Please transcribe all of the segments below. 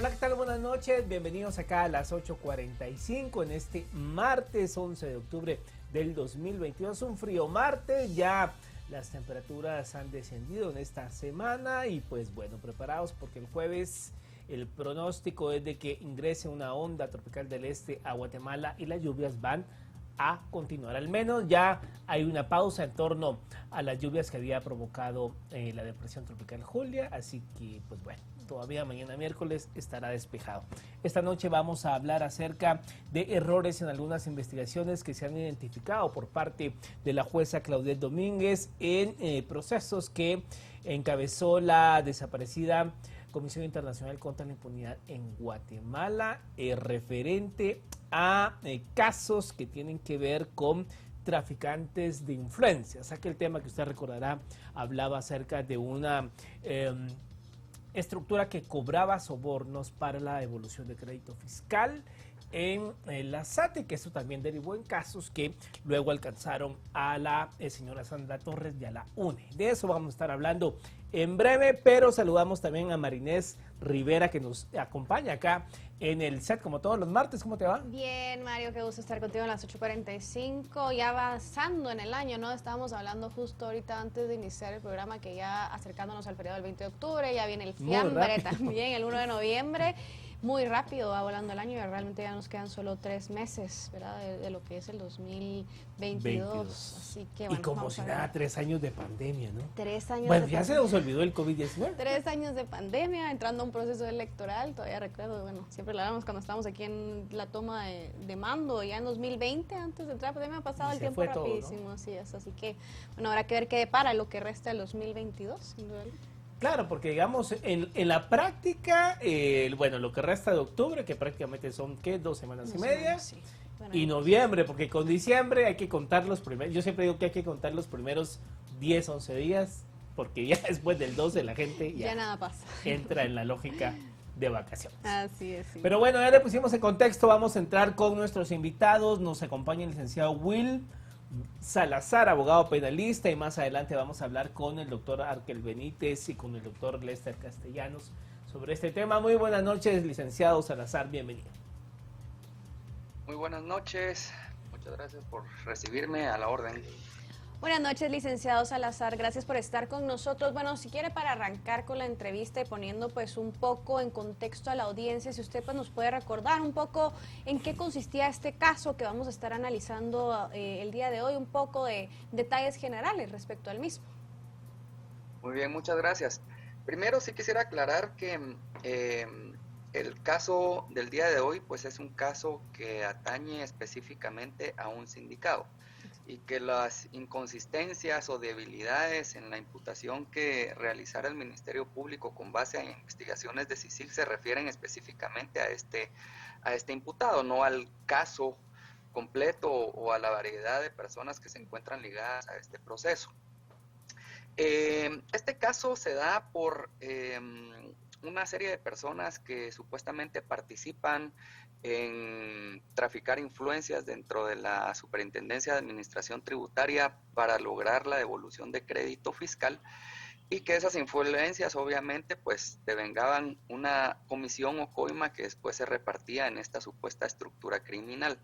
Hola, ¿qué tal? Buenas noches, bienvenidos acá a las 8:45 en este martes 11 de octubre del 2022. Un frío martes, ya las temperaturas han descendido en esta semana y pues bueno, preparados porque el jueves el pronóstico es de que ingrese una onda tropical del este a Guatemala y las lluvias van a continuar. Al menos ya hay una pausa en torno a las lluvias que había provocado la depresión tropical Julia, así que pues bueno, todavía mañana miércoles estará despejado. Esta noche vamos a hablar acerca de errores en algunas investigaciones que se han identificado por parte de la jueza Claudette Domínguez en procesos que encabezó la desaparecida Comisión Internacional contra la Impunidad en Guatemala, referente a casos que tienen que ver con traficantes de influencias. Aquel tema que usted recordará hablaba acerca de una estructura que cobraba sobornos para la devolución de crédito fiscal en la SAT, que eso también derivó en casos que luego alcanzaron a la señora Sandra Torres y a la UNE. De eso vamos a estar hablando en breve, pero saludamos también a Marinés Rivera, que nos acompaña acá en el set como todos los martes. ¿Cómo te va? Bien, Mario, qué gusto estar contigo en las 8:45, ya avanzando en el año, ¿no? Estábamos hablando justo ahorita antes de iniciar el programa que ya acercándonos al periodo del 20 de octubre, ya viene el fiambre también, el 1 de noviembre. Muy rápido va volando el año y realmente ya nos quedan solo 3 meses, ¿verdad? De lo que es el 2022. Así que bueno, y como si nada, 3 años de pandemia, ¿no? 3 años bueno, de ya pandemia. se nos olvidó el COVID-19. 3 años de pandemia, entrando a un proceso electoral, todavía recuerdo, bueno, siempre lo hablamos cuando estábamos aquí en la toma de mando, ya en 2020, antes de entrar a pandemia, ha pasado el tiempo rapidísimo, todo, ¿no? Así es, así que, bueno, habrá que ver qué depara lo que resta del 2022, sin duda. Claro, porque digamos, en la práctica, bueno, lo que resta de octubre, que prácticamente son, ¿qué? 2 semanas y media. Sí. Bueno, y noviembre, porque con diciembre hay que contar los primeros, yo siempre digo que hay que contar los primeros 10, 11 días, porque ya después del 12 la gente ya nada pasa. Entra en la lógica de vacaciones. Así es. Sí. Pero bueno, ya le pusimos en contexto, vamos a entrar con nuestros invitados, nos acompaña el licenciado Will Salazar, abogado penalista, y más adelante vamos a hablar con el doctor Arkel Benítez y con el doctor Lester Castellanos sobre este tema. Muy buenas noches, licenciado Salazar, bienvenido. Muy buenas noches, muchas gracias por recibirme, a la orden. Buenas noches, licenciado Salazar, gracias por estar con nosotros. Bueno, si quiere, para arrancar con la entrevista y poniendo pues un poco en contexto a la audiencia, si usted pues nos puede recordar un poco en qué consistía este caso que vamos a estar analizando el día de hoy, un poco de detalles generales respecto al mismo. Muy bien, muchas gracias. Primero sí quisiera aclarar que el caso del día de hoy pues es un caso que atañe específicamente a un sindicato, y que las inconsistencias o debilidades en la imputación que realizara el Ministerio Público con base a investigaciones de CICIG se refieren específicamente a este imputado, no al caso completo o a la variedad de personas que se encuentran ligadas a este proceso. Este caso se da por una serie de personas que supuestamente participan en traficar influencias dentro de la Superintendencia de Administración Tributaria para lograr la devolución de crédito fiscal, y que esas influencias obviamente pues devengaban una comisión o coima que después se repartía en esta supuesta estructura criminal.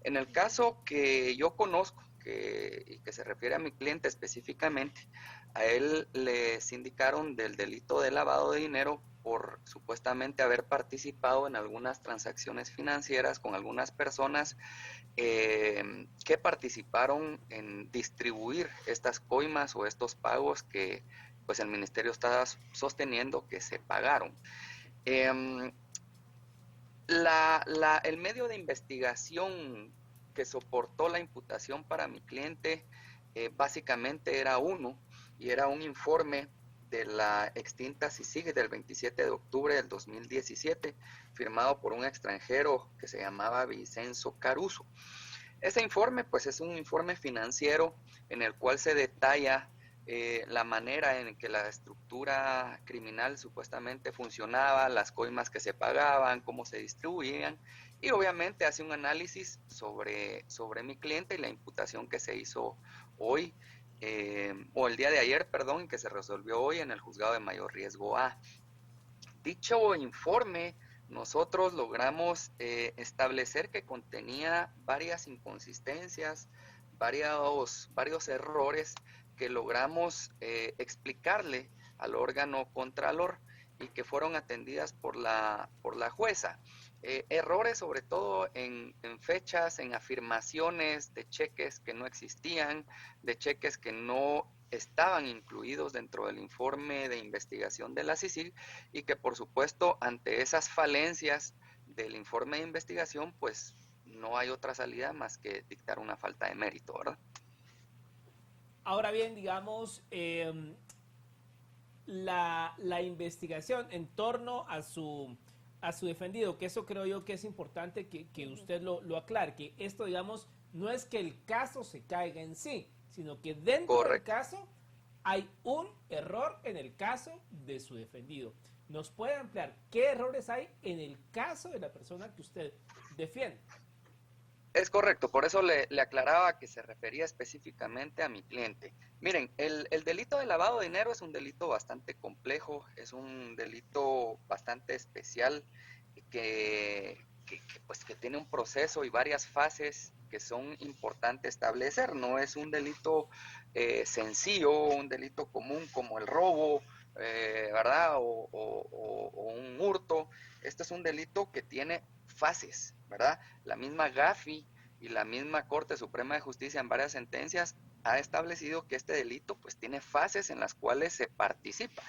En el caso que yo conozco, y que se refiere a mi cliente específicamente, a él le sindicaron del delito de lavado de dinero por supuestamente haber participado en algunas transacciones financieras con algunas personas que participaron en distribuir estas coimas o estos pagos que pues el ministerio está sosteniendo que se pagaron. El medio de investigación que soportó la imputación para mi cliente básicamente era uno, y era un informe de la extinta CICIG del 27 de octubre del 2017, firmado por un extranjero que se llamaba Vicenzo Caruso. Ese informe pues es un informe financiero en el cual se detalla la manera en que la estructura criminal supuestamente funcionaba, las coimas que se pagaban, cómo se distribuían, y obviamente hace un análisis sobre mi cliente y la imputación que se hizo hoy, o el día de ayer, perdón, que se resolvió hoy en el juzgado de mayor riesgo A. Dicho informe nosotros logramos establecer que contenía varias inconsistencias, varios errores que logramos explicarle al órgano contralor y que fueron atendidas por la jueza. Errores sobre todo en fechas, en afirmaciones de cheques que no existían, de cheques que no estaban incluidos dentro del informe de investigación de la CICIG y que por supuesto ante esas falencias del informe de investigación pues no hay otra salida más que dictar una falta de mérito, ¿verdad? Ahora bien, digamos, la investigación en torno a su defendido, que eso creo yo que es importante que usted lo aclare, que esto, digamos, no es que el caso se caiga en sí, sino que dentro del caso hay un error en el caso de su defendido. ¿Nos puede ampliar qué errores hay en el caso de la persona que usted defiende? Es correcto, por eso le aclaraba que se refería específicamente a mi cliente. Miren, el delito de lavado de dinero es un delito bastante complejo, es un delito bastante especial pues, que tiene un proceso y varias fases que son importantes establecer. No es un delito sencillo, un delito común como el robo, ¿verdad? O un hurto. Este es un delito que tiene fases, ¿verdad? La misma GAFI y la misma Corte Suprema de Justicia en varias sentencias ha establecido que este delito pues tiene fases en las cuales se participa.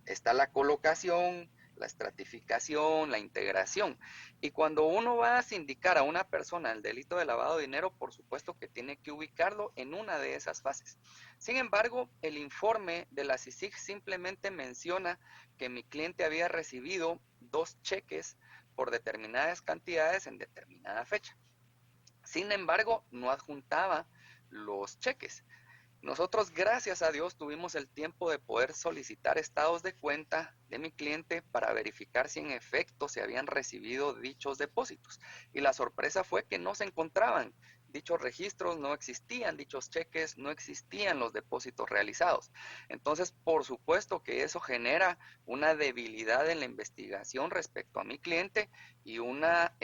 Está la colocación, la estratificación, la integración. Y cuando uno va a sindicar a una persona el delito de lavado de dinero, por supuesto que tiene que ubicarlo en una de esas fases. Sin embargo, el informe de la CICIG simplemente menciona que mi cliente había recibido 2 cheques por determinadas cantidades en determinada fecha. Sin embargo, no adjuntaba los cheques. Nosotros, gracias a Dios, tuvimos el tiempo de poder solicitar estados de cuenta de mi cliente para verificar si en efecto se habían recibido dichos depósitos. Y la sorpresa fue que no se encontraban dichos registros, no existían dichos cheques, no existían los depósitos realizados. Entonces, por supuesto que eso genera una debilidad en la investigación respecto a mi cliente y una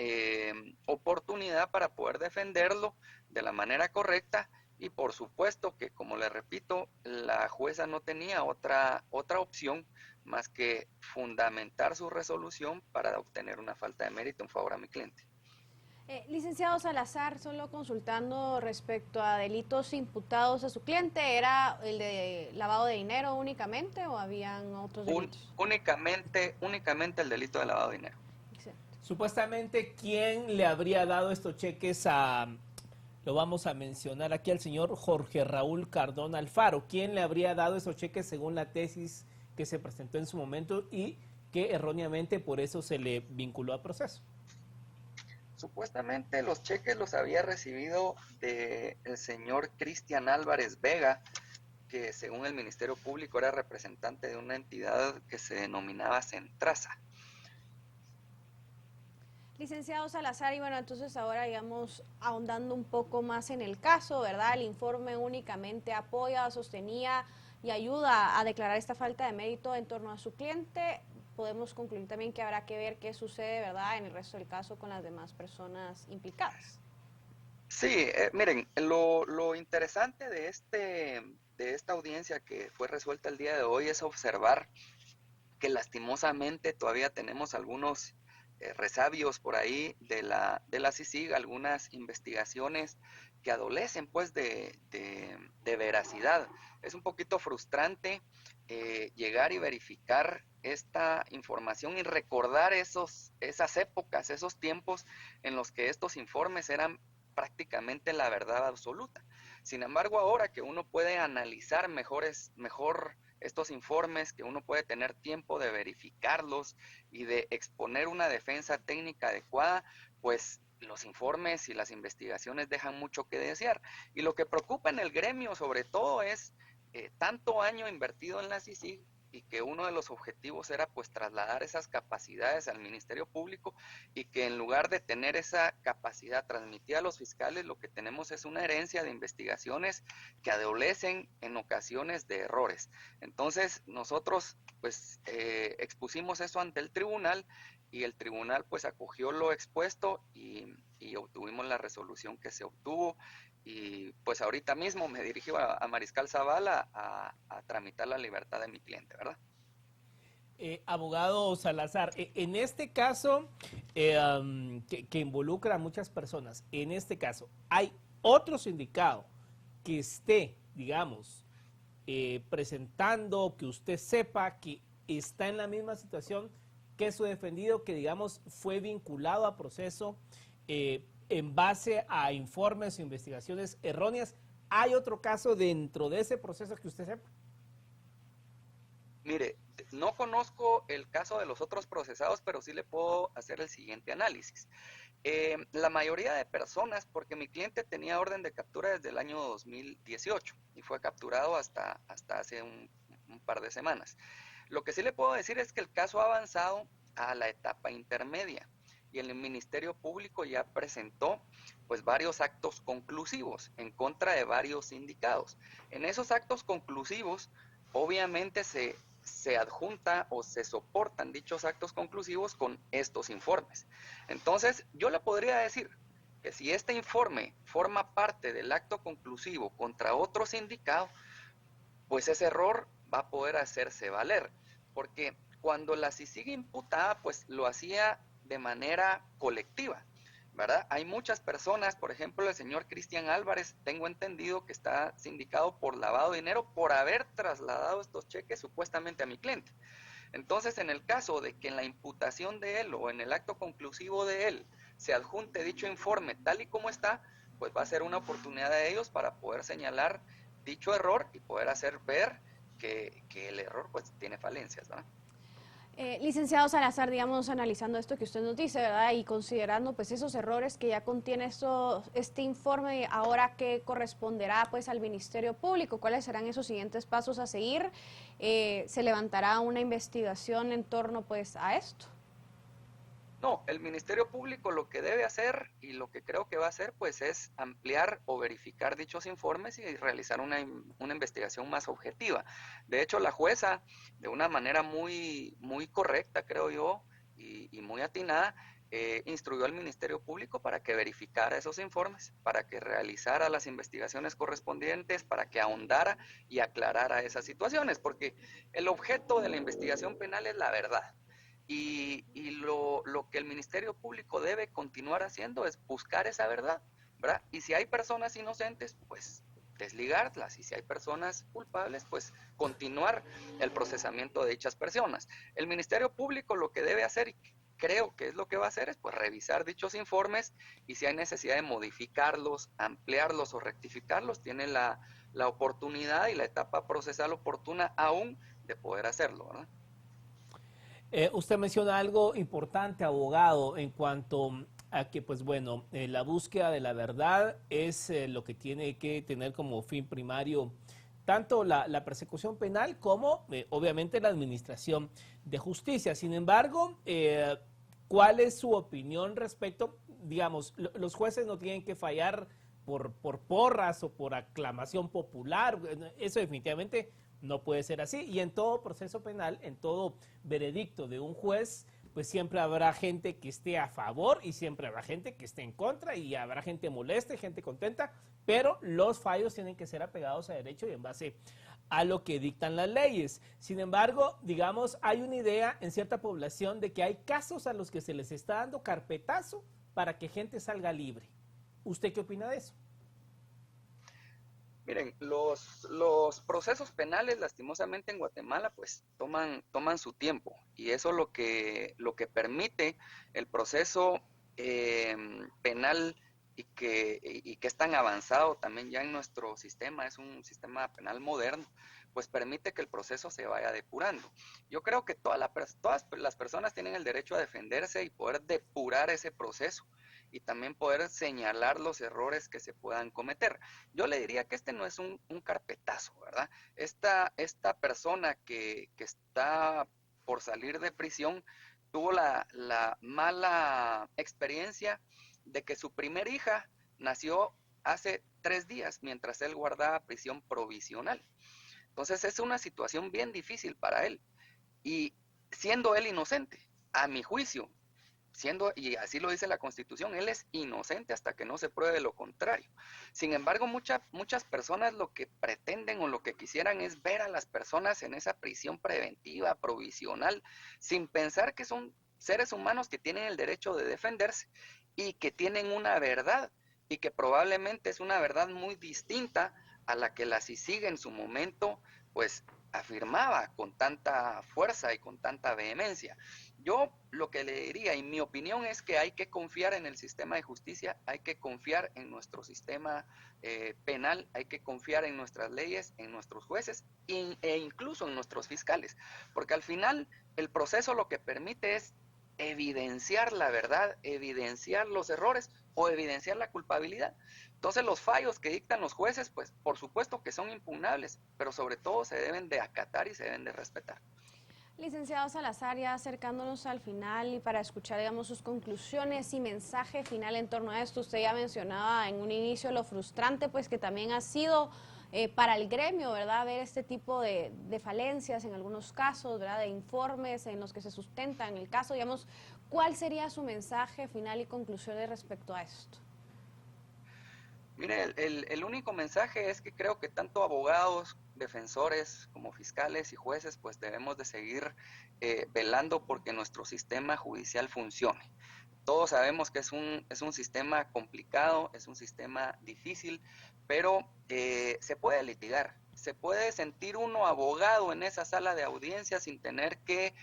oportunidad para poder defenderlo de la manera correcta. Y por supuesto que, como le repito, la jueza no tenía otra opción más que fundamentar su resolución para obtener una falta de mérito en favor a mi cliente. Licenciado Salazar, solo consultando respecto a delitos imputados a su cliente, ¿era el de lavado de dinero únicamente o habían otros delitos? Únicamente el delito de lavado de dinero. Excelente. Supuestamente, ¿quién le habría dado estos cheques lo vamos a mencionar aquí al señor Jorge Raúl Cardona Alfaro? ¿Quién le habría dado esos cheques según la tesis que se presentó en su momento y que erróneamente por eso se le vinculó a proceso? Supuestamente los cheques los había recibido del señor Cristian Álvarez Vega, que según el Ministerio Público era representante de una entidad que se denominaba Centrasa. Licenciado Salazar, y bueno, entonces ahora, digamos, ahondando un poco más en el caso, ¿verdad? El informe únicamente apoya, sostenía y ayuda a declarar esta falta de mérito en torno a su cliente. Podemos concluir también que habrá que ver qué sucede, ¿verdad?, en el resto del caso con las demás personas implicadas. Sí, miren, lo interesante de esta audiencia que fue resuelta el día de hoy es observar que lastimosamente todavía tenemos algunos resabios por ahí de la CICIG, algunas investigaciones que adolecen pues de veracidad. Es un poquito frustrante llegar y verificar esta información y recordar esas épocas, esos tiempos en los que estos informes eran prácticamente la verdad absoluta. Sin embargo, ahora que uno puede analizar mejor estos informes, que uno puede tener tiempo de verificarlos y de exponer una defensa técnica adecuada, pues los informes y las investigaciones dejan mucho que desear. Y lo que preocupa en el gremio sobre todo es tanto año invertido en la CICIG y que uno de los objetivos era pues trasladar esas capacidades al Ministerio Público y que en lugar de tener esa capacidad transmitida a los fiscales, lo que tenemos es una herencia de investigaciones que adolecen en ocasiones de errores. Entonces nosotros pues expusimos eso ante el tribunal y el tribunal pues acogió lo expuesto y obtuvimos la resolución que se obtuvo. Y pues ahorita mismo me dirijo a Mariscal Zavala a tramitar la libertad de mi cliente, ¿verdad? Abogado Salazar, en este caso que involucra a muchas personas, en este caso, ¿hay otro sindicado que esté, digamos, presentando, que usted sepa que está en la misma situación que su defendido, que digamos fue vinculado a proceso en base a informes o investigaciones erróneas? ¿Hay otro caso dentro de ese proceso que usted sepa? Mire, no conozco el caso de los otros procesados, pero sí le puedo hacer el siguiente análisis. La mayoría de personas, porque mi cliente tenía orden de captura desde el año 2018 y fue capturado hasta hace un par de semanas. Lo que sí le puedo decir es que el caso ha avanzado a la etapa intermedia y el Ministerio Público ya presentó pues varios actos conclusivos en contra de varios sindicados. En esos actos conclusivos, obviamente se adjunta o se soportan dichos actos conclusivos con estos informes. Entonces, yo le podría decir que si este informe forma parte del acto conclusivo contra otro sindicado, pues ese error va a poder hacerse valer, porque cuando la CICIG imputaba, pues lo hacía de manera colectiva, ¿verdad? Hay muchas personas, por ejemplo, el señor Cristian Álvarez, tengo entendido que está sindicado por lavado de dinero por haber trasladado estos cheques supuestamente a mi cliente. Entonces, en el caso de que en la imputación de él o en el acto conclusivo de él se adjunte dicho informe tal y como está, pues va a ser una oportunidad de ellos para poder señalar dicho error y poder hacer ver que el error pues tiene falencias, ¿verdad? Licenciado Salazar, digamos, analizando esto que usted nos dice, ¿verdad? Y considerando pues esos errores que ya contiene este informe, ahora qué corresponderá pues al Ministerio Público, ¿cuáles serán esos siguientes pasos a seguir? ¿Se levantará una investigación en torno pues a esto? No, el Ministerio Público lo que debe hacer y lo que creo que va a hacer pues es ampliar o verificar dichos informes y realizar una investigación más objetiva. De hecho, la jueza, de una manera muy correcta, creo yo, y muy atinada, instruyó al Ministerio Público para que verificara esos informes, para que realizara las investigaciones correspondientes, para que ahondara y aclarara esas situaciones, porque el objeto de la investigación penal es la verdad. Y lo que el Ministerio Público debe continuar haciendo es buscar esa verdad, ¿verdad? Y si hay personas inocentes, pues desligarlas, y si hay personas culpables, pues continuar el procesamiento de dichas personas. El Ministerio Público lo que debe hacer, y creo que es lo que va a hacer, es pues revisar dichos informes, y si hay necesidad de modificarlos, ampliarlos o rectificarlos, tiene la oportunidad y la etapa procesal oportuna aún de poder hacerlo, ¿verdad? Usted menciona algo importante, abogado, en cuanto a que, pues bueno, la búsqueda de la verdad es lo que tiene que tener como fin primario tanto la persecución penal como, obviamente, la administración de justicia. Sin embargo, ¿cuál es su opinión respecto? Digamos, los jueces no tienen que fallar por porras o por aclamación popular. Eso definitivamente no puede ser así. Y en todo proceso penal, en todo veredicto de un juez, pues siempre habrá gente que esté a favor y siempre habrá gente que esté en contra y habrá gente molesta y gente contenta, pero los fallos tienen que ser apegados a derecho y en base a lo que dictan las leyes. Sin embargo, digamos, hay una idea en cierta población de que hay casos a los que se les está dando carpetazo para que gente salga libre. ¿Usted qué opina de eso? Miren, los procesos penales, lastimosamente en Guatemala, pues toman su tiempo, y eso lo que permite el proceso penal, y que es tan avanzado también ya en nuestro sistema, es un sistema penal moderno, pues permite que el proceso se vaya depurando. Yo creo que todas las personas tienen el derecho a defenderse y poder depurar ese proceso, y también poder señalar los errores que se puedan cometer. Yo le diría que este no es un carpetazo, ¿verdad? Esta persona que está por salir de prisión tuvo la mala experiencia de que su primer hija nació hace 3 días mientras él guardaba prisión provisional. Entonces es una situación bien difícil para él, y siendo él inocente, a mi juicio, y así lo dice la Constitución, él es inocente hasta que no se pruebe lo contrario. Sin embargo, muchas personas lo que pretenden o lo que quisieran es ver a las personas en esa prisión preventiva, provisional, sin pensar que son seres humanos que tienen el derecho de defenderse y que tienen una verdad, y que probablemente es una verdad muy distinta a la que la CICIG en su momento, pues, afirmaba con tanta fuerza y con tanta vehemencia. Yo lo que le diría, y mi opinión, es que hay que confiar en el sistema de justicia, hay que confiar en nuestro sistema penal, hay que confiar en nuestras leyes, en nuestros jueces e incluso en nuestros fiscales, porque al final el proceso lo que permite es evidenciar la verdad, evidenciar los errores o evidenciar la culpabilidad. Entonces los fallos que dictan los jueces, pues por supuesto que son impugnables, pero sobre todo se deben de acatar y se deben de respetar. Licenciado Salazar, ya acercándonos al final y para escuchar, digamos, sus conclusiones y mensaje final en torno a esto, usted ya mencionaba en un inicio lo frustrante, pues que también ha sido para el gremio, ¿verdad?, ver este tipo de falencias en algunos casos, ¿verdad?, de informes en los que se sustentan el caso, digamos, ¿cuál sería su mensaje final y conclusiones respecto a esto? Mire, el único mensaje es que creo que tanto abogados, defensores como fiscales y jueces, pues debemos de seguir velando porque nuestro sistema judicial funcione. Todos sabemos que es un sistema complicado, es un sistema difícil, pero se puede litigar, se puede sentir uno abogado en esa sala de audiencia sin tener que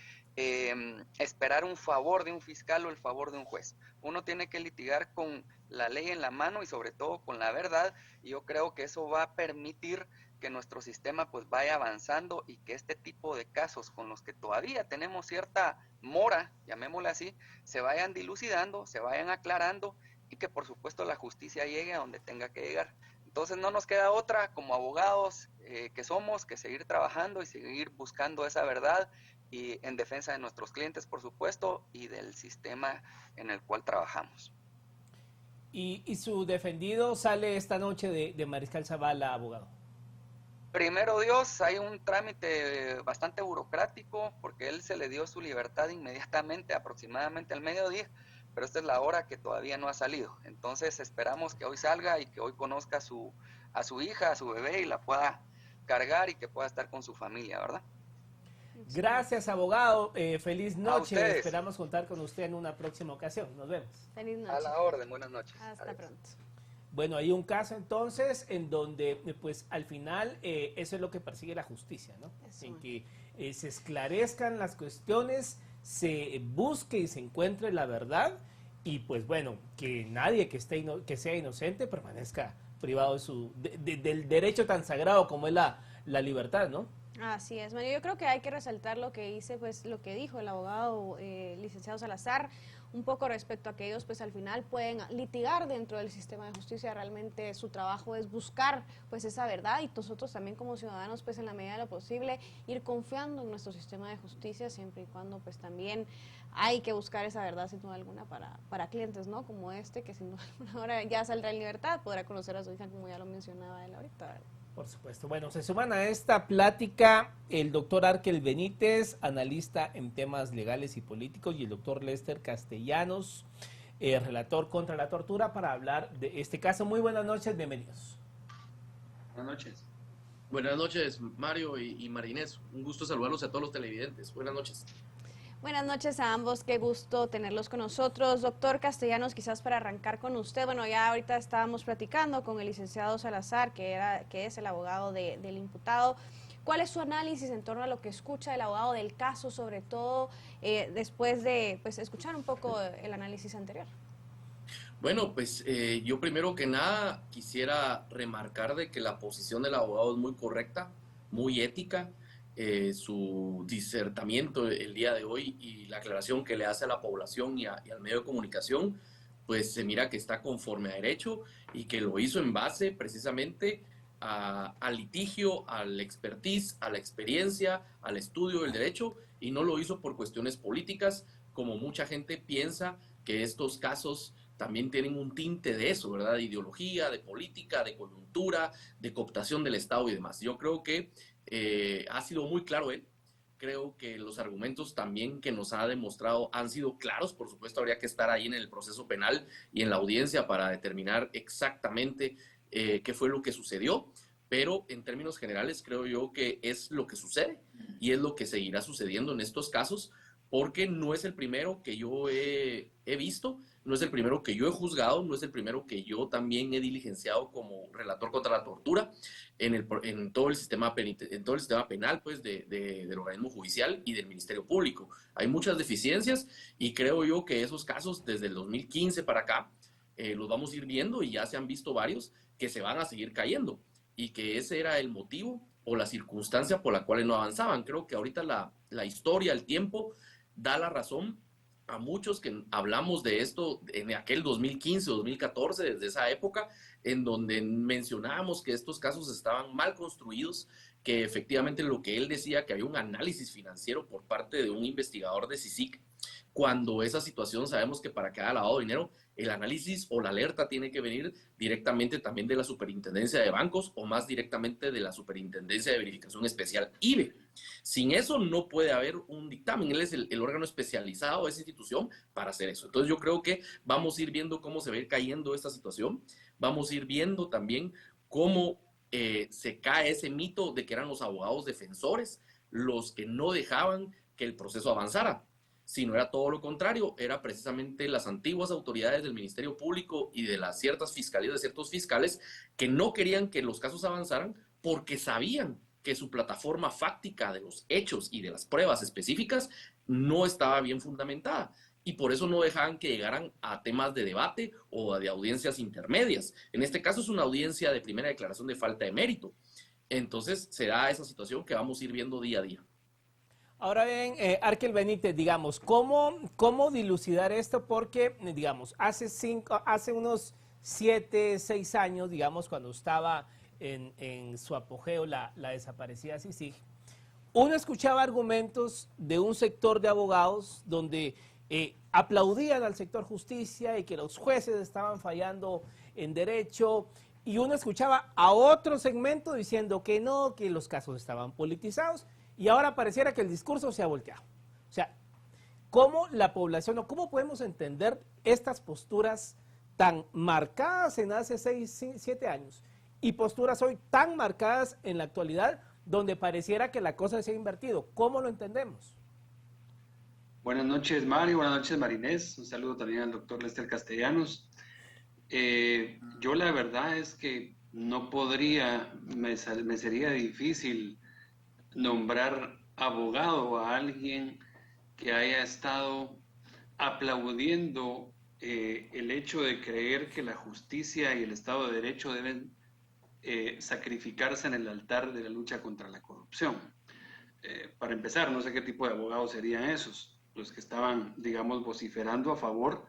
esperar un favor de un fiscal o el favor de un juez. Uno tiene que litigar con la ley en la mano y sobre todo con la verdad, y yo creo que eso va a permitir que nuestro sistema pues vaya avanzando y que este tipo de casos con los que todavía tenemos cierta mora, llamémosle así, se vayan dilucidando, se vayan aclarando y que por supuesto la justicia llegue a donde tenga que llegar. Entonces no nos queda otra como abogados que somos que seguir trabajando y seguir buscando esa verdad y en defensa de nuestros clientes, por supuesto, y del sistema en el cual trabajamos. Y su defendido sale esta noche de Mariscal Zavala, abogado. Primero Dios, hay un trámite bastante burocrático porque él se le dio su libertad inmediatamente, aproximadamente al mediodía, pero esta es la hora que todavía no ha salido. Entonces esperamos que hoy salga y que hoy conozca a su hija, a su bebé y la pueda cargar y que pueda estar con su familia, ¿verdad? Gracias, abogado. Feliz noche. Esperamos contar con usted en una próxima ocasión. Nos vemos. Feliz noche. A la orden. Buenas noches. Hasta Adiós. pronto. Bueno, hay un caso entonces en donde, pues al final, eso es lo que persigue la justicia, ¿no? Eso. En que se esclarezcan las cuestiones, se busque y se encuentre la verdad y, pues bueno, que nadie que sea inocente permanezca privado del derecho tan sagrado como es la libertad, ¿no? Así es, Mario. Yo creo que hay que resaltar lo que lo que dijo el abogado licenciado Salazar, un poco respecto a que ellos pues al final pueden litigar dentro del sistema de justicia. Realmente su trabajo es buscar pues esa verdad y nosotros también como ciudadanos pues en la medida de lo posible ir confiando en nuestro sistema de justicia siempre y cuando pues también hay que buscar esa verdad sin duda alguna para clientes, ¿no? Como este que sin duda alguna ahora ya saldrá en libertad, podrá conocer a su hija como ya lo mencionaba él ahorita, ¿verdad? Por supuesto. Bueno, se suman a esta plática el doctor Arkel Benítez, analista en temas legales y políticos, y el doctor Lester Castellanos, relator contra la tortura, para hablar de este caso. Muy buenas noches, bienvenidos. Buenas noches. Buenas noches, Mario y Marinés. Un gusto saludarlos a todos los televidentes. Buenas noches. Buenas noches a ambos, qué gusto tenerlos con nosotros. Doctor Castellanos, quizás para arrancar con usted, bueno, ya ahorita estábamos platicando con el licenciado Salazar, que es el abogado del imputado. ¿Cuál es su análisis en torno a lo que escucha el abogado del caso, sobre todo después de pues, escuchar un poco el análisis anterior? Bueno, pues yo primero que nada quisiera remarcar de que la posición del abogado es muy correcta, muy ética. Su disertamiento el día de hoy y la aclaración que le hace a la población y al medio de comunicación, pues se mira que está conforme a derecho y que lo hizo en base precisamente al litigio, al expertise, a la experiencia, al estudio del derecho, y no lo hizo por cuestiones políticas, como mucha gente piensa que estos casos también tienen un tinte de eso, ¿verdad? De ideología, de política, de coyuntura, de cooptación del Estado y demás. Yo creo que ha sido muy claro él, creo que los argumentos también que nos ha demostrado han sido claros. Por supuesto, habría que estar ahí en el proceso penal y en la audiencia para determinar exactamente qué fue lo que sucedió, pero en términos generales creo yo que es lo que sucede y es lo que seguirá sucediendo en estos casos, porque no es el primero que yo he visto, no es el primero que yo he juzgado, no es el primero que yo también he diligenciado como relator contra la tortura en todo el sistema penal pues, del organismo judicial y del Ministerio Público. Hay muchas deficiencias y creo yo que esos casos desde el 2015 para acá los vamos a ir viendo, y ya se han visto varios que se van a seguir cayendo, y que ese era el motivo o la circunstancia por la cual no avanzaban. Creo que ahorita la historia, el tiempo, da la razón a muchos que hablamos de esto en aquel 2015 o 2014, desde esa época, en donde mencionábamos que estos casos estaban mal construidos, que efectivamente lo que él decía, que había un análisis financiero por parte de un investigador de CICIG, cuando esa situación sabemos que para cada lavado de dinero el análisis o la alerta tiene que venir directamente también de la Superintendencia de Bancos, o más directamente de la Superintendencia de Verificación Especial, IBE. Sin eso no puede haber un dictamen. Él es el órgano especializado de esa institución para hacer eso. Entonces yo creo que vamos a ir viendo cómo se va a ir cayendo esta situación. Vamos a ir viendo también cómo se cae ese mito de que eran los abogados defensores los que no dejaban que el proceso avanzara, sino era todo lo contrario. Era precisamente las antiguas autoridades del Ministerio Público y de las ciertas fiscalías, de ciertos fiscales, que no querían que los casos avanzaran porque sabían que su plataforma fáctica de los hechos y de las pruebas específicas no estaba bien fundamentada, y por eso no dejaban que llegaran a temas de debate o de audiencias intermedias. En este caso es una audiencia de primera declaración de falta de mérito. Entonces será esa situación que vamos a ir viendo día a día. Ahora bien, Arkel Benítez, digamos, ¿cómo dilucidar esto? Porque, digamos, hace unos 7, 6 años, digamos, cuando estaba en su apogeo la desaparecida CICIG, uno escuchaba argumentos de un sector de abogados donde aplaudían al sector justicia y que los jueces estaban fallando en derecho, y uno escuchaba a otro segmento diciendo que no, que los casos estaban politizados, y ahora pareciera que el discurso se ha volteado. O sea, ¿cómo la población o cómo podemos entender estas posturas tan marcadas en hace 6, 7 años y posturas hoy tan marcadas en la actualidad donde pareciera que la cosa se ha invertido? ¿Cómo lo entendemos? Buenas noches, Mario. Buenas noches, Marinés. Un saludo también al doctor Lester Castellanos. Yo la verdad es que no podría, me sería difícil nombrar abogado a alguien que haya estado aplaudiendo el hecho de creer que la justicia y el Estado de Derecho deben sacrificarse en el altar de la lucha contra la corrupción. Para empezar, no sé qué tipo de abogados serían esos, los que estaban, digamos, vociferando a favor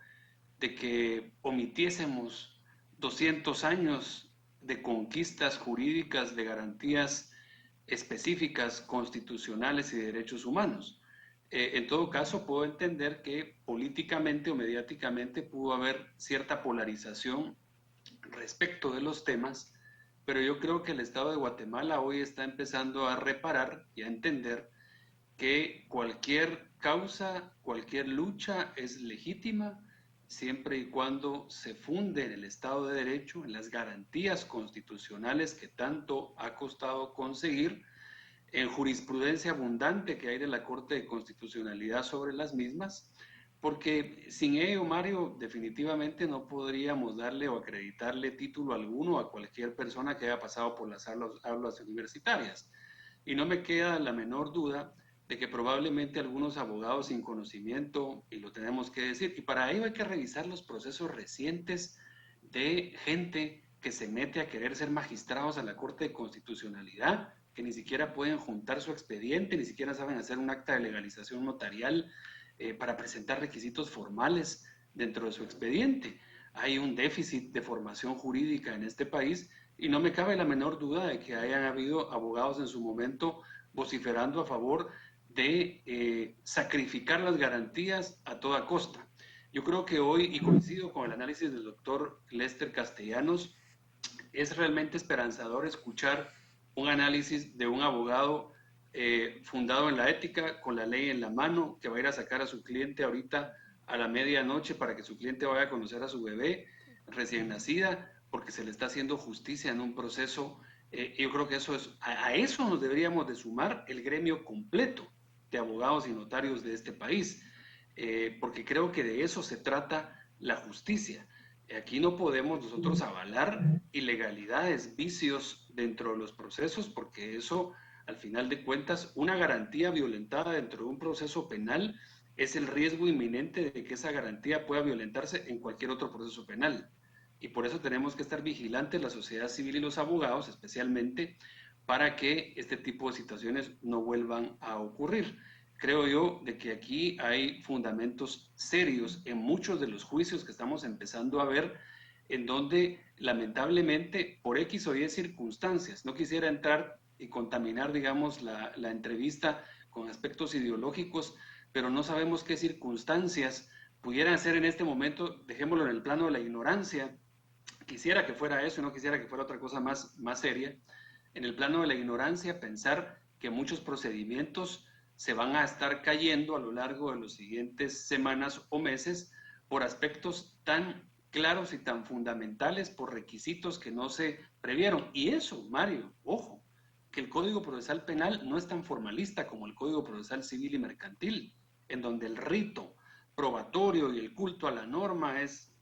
de que omitiésemos 200 años de conquistas jurídicas, de garantías específicas, constitucionales y de derechos humanos. En todo caso, puedo entender que políticamente o mediáticamente pudo haber cierta polarización respecto de los temas, pero yo creo que el Estado de Guatemala hoy está empezando a reparar y a entender que cualquier causa, cualquier lucha es legítima siempre y cuando se funde en el Estado de Derecho, en las garantías constitucionales que tanto ha costado conseguir, en jurisprudencia abundante que hay de la Corte de Constitucionalidad sobre las mismas, porque sin ello, Mario, definitivamente no podríamos darle o acreditarle título alguno a cualquier persona que haya pasado por las aulas universitarias. Y no me queda la menor duda de que probablemente algunos abogados sin conocimiento, y lo tenemos que decir, y para ello hay que revisar los procesos recientes de gente que se mete a querer ser magistrados a la Corte de Constitucionalidad, que ni siquiera pueden juntar su expediente, ni siquiera saben hacer un acta de legalización notarial para presentar requisitos formales dentro de su expediente. Hay un déficit de formación jurídica en este país y no me cabe la menor duda de que hayan habido abogados en su momento vociferando a favor de sacrificar las garantías a toda costa. Yo creo que hoy, y coincido con el análisis del doctor Lester Castellanos, es realmente esperanzador escuchar un análisis de un abogado fundado en la ética, con la ley en la mano, que va a ir a sacar a su cliente ahorita a la medianoche para que su cliente vaya a conocer a su bebé recién nacida, porque se le está haciendo justicia en un proceso. Yo creo que a eso nos deberíamos de sumar el gremio completo de abogados y notarios de este país, porque creo que de eso se trata la justicia. Aquí no podemos nosotros avalar ilegalidades, vicios dentro de los procesos, porque eso, al final de cuentas, una garantía violentada dentro de un proceso penal es el riesgo inminente de que esa garantía pueda violentarse en cualquier otro proceso penal. Y por eso tenemos que estar vigilantes, la sociedad civil y los abogados especialmente, para que este tipo de situaciones no vuelvan a ocurrir. Creo yo de que aquí hay fundamentos serios en muchos de los juicios que estamos empezando a ver, en donde lamentablemente por X o Y circunstancias, no quisiera entrar y contaminar, digamos, la entrevista con aspectos ideológicos, pero no sabemos qué circunstancias pudieran ser en este momento, dejémoslo en el plano de la ignorancia. Quisiera que fuera eso, no quisiera que fuera otra cosa más seria. En el plano de la ignorancia, pensar que muchos procedimientos se van a estar cayendo a lo largo de las siguientes semanas o meses por aspectos tan claros y tan fundamentales, por requisitos que no se previeron. Y eso, Mario, ojo, que el Código Procesal Penal no es tan formalista como el Código Procesal Civil y Mercantil, en donde el rito probatorio y el culto a la norma es